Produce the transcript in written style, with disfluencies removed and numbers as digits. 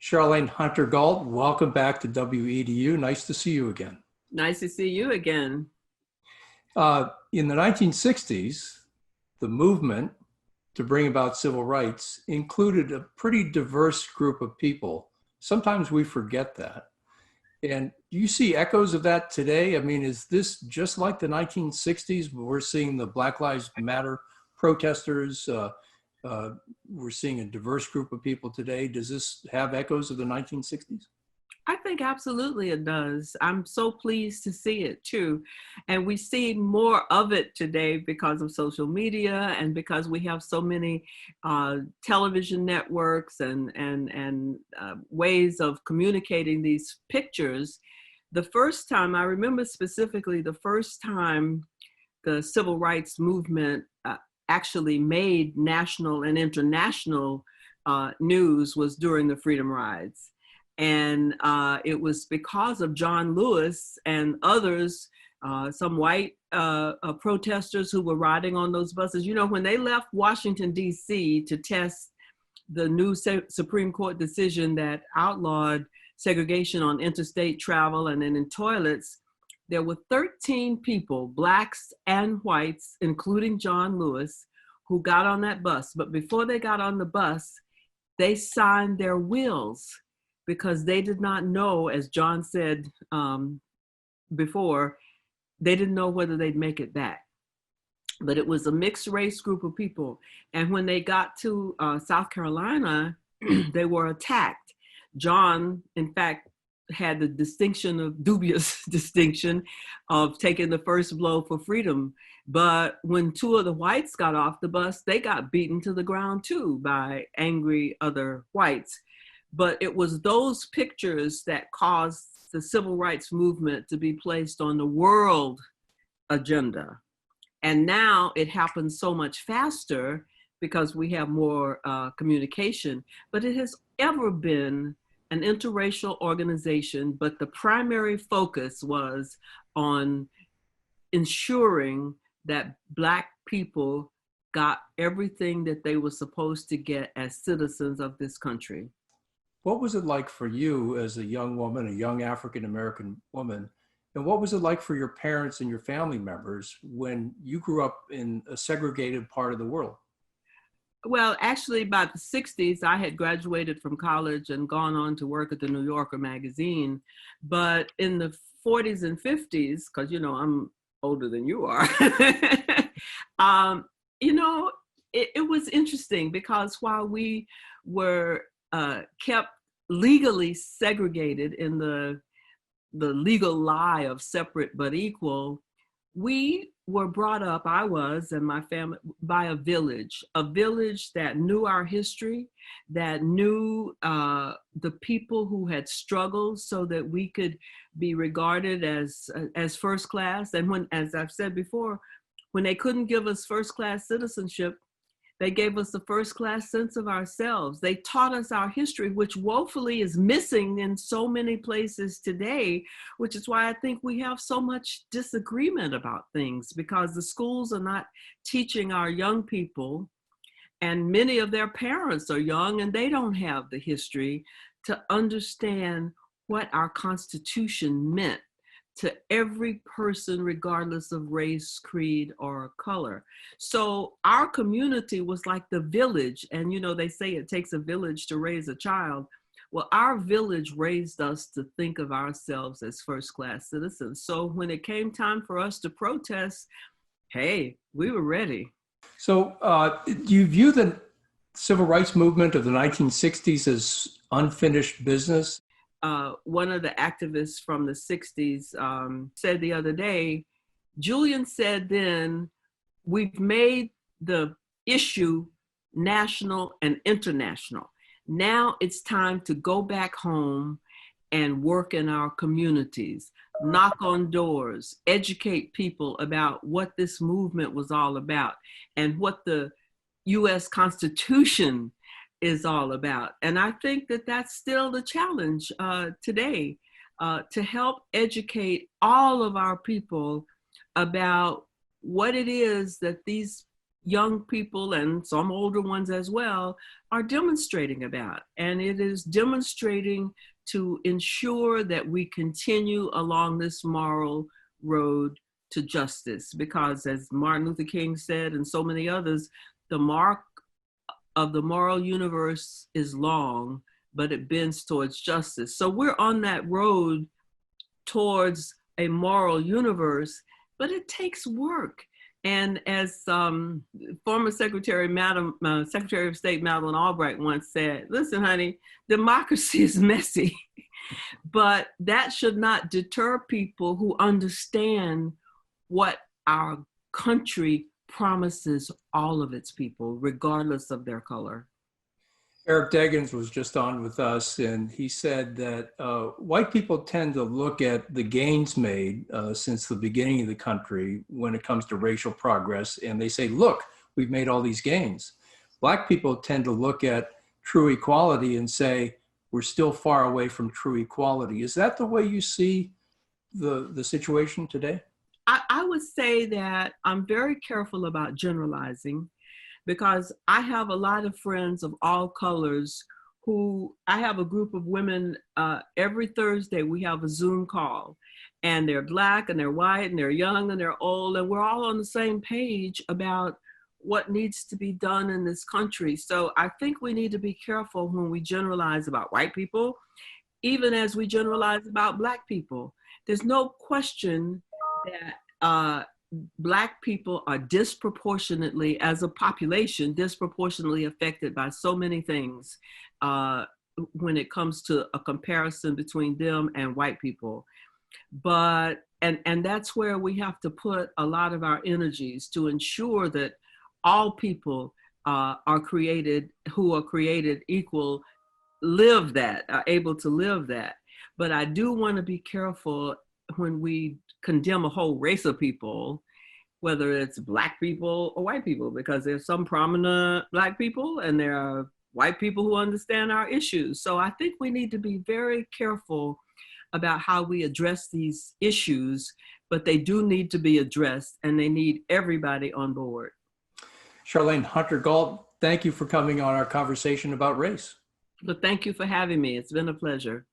Charlayne Hunter-Gault, welcome back to WEDU. Nice to see you again. Nice to see you again. In the 1960s, the movement to bring about civil rights included a pretty diverse group of people. Sometimes we forget that. And do you see echoes of that today? I mean, is this just like the 1960s? We're seeing the Black Lives Matter protesters. We're seeing a diverse group of people today. Does this have echoes of the 1960s? I think absolutely it does. I'm so pleased to see it too. And we see more of it today because of social media and because we have so many television networks and ways of communicating these pictures. The first time, I remember specifically the first time the civil rights movement actually made national and international news was during the Freedom Rides. And it was because of John Lewis and others, some white protesters who were riding on those buses. You know, when they left Washington, D.C. to test the new Supreme Court decision that outlawed segregation on interstate travel and then in toilets, there were 13 people, blacks and whites, including John Lewis, who got on that bus. But before they got on the bus, they signed their wills because they did not know, as John said before, they didn't know whether they'd make it back. But it was a mixed race group of people. And when they got to South Carolina, they were attacked. John, in fact, had the dubious distinction of taking the first blow for freedom. But when two of the whites got off the bus, they got beaten to the ground too by angry other whites. But it was those pictures that caused the civil rights movement to be placed on the world agenda. And now it happens so much faster because we have more communication. But it has ever been an interracial organization, but the primary focus was on ensuring that Black people got everything that they were supposed to get as citizens of this country. What was it like for you as a young woman, a young African-American woman? And what was it like for your parents and your family members when you grew up in a segregated part of the world? Well, actually, by the 60s, I had graduated from college and gone on to work at the New Yorker magazine. But in the 40s and 50s, because, you know, I'm older than you are, you know, it was interesting because while we were kept legally segregated in the legal lie of separate but equal, we were brought up, I was and my family, by a village that knew our history, that knew the people who had struggled so that we could be regarded as first class. And when, as I've said before, when they couldn't give us first class citizenship, they gave us the first class sense of ourselves. They taught us our history, which woefully is missing in so many places today, which is why I think we have so much disagreement about things, because the schools are not teaching our young people, and many of their parents are young and they don't have the history to understand what our Constitution meant to every person, regardless of race, creed, or color. So our community was like the village. And, you know, they say it takes a village to raise a child. Well, our village raised us to think of ourselves as first-class citizens. So when it came time for us to protest, hey, we were ready. So do you view the civil rights movement of the 1960s as unfinished business? One of the activists from the 60s said the other day, Julian said then, we've made the issue national and international. Now it's time to go back home and work in our communities, knock on doors, educate people about what this movement was all about and what the U.S. Constitution is all about. And I think that that's still the challenge today, to help educate all of our people about what it is that these young people and some older ones as well are demonstrating about. And it is demonstrating to ensure that we continue along this moral road to justice. Because as Martin Luther King said, and so many others, the mark of the moral universe is long, but it bends towards justice. So we're on that road towards a moral universe, but it takes work. And as former Secretary of State Madeleine Albright once said, listen, honey, democracy is messy, but that should not deter people who understand what our country promises all of its people, regardless of their color. Eric Deggans was just on with us, and he said that white people tend to look at the gains made since the beginning of the country when it comes to racial progress, and they say, look, we've made all these gains. Black people tend to look at true equality and say, we're still far away from true equality. Is that the way you see the situation today? I would say that I'm very careful about generalizing, because I have a lot of friends of all colors who, I have a group of women every Thursday, we have a Zoom call, and they're Black and they're white and they're young and they're old, and we're all on the same page about what needs to be done in this country. So I think we need to be careful when we generalize about white people, even as we generalize about Black people. There's no question that Black people are disproportionately, as a population, disproportionately affected by so many things when it comes to a comparison between them and white people. But, and that's where we have to put a lot of our energies to ensure that all people who are created equal, live that, are able to live that. But I do want to be careful when we condemn a whole race of people, whether it's Black people or white people, because there's some prominent Black people and there are white people who understand our issues. So I think we need to be very careful about how we address these issues, but they do need to be addressed and they need everybody on board. Charlayne Hunter-Gault, thank you for coming on our conversation about race. But thank you for having me. It's been a pleasure.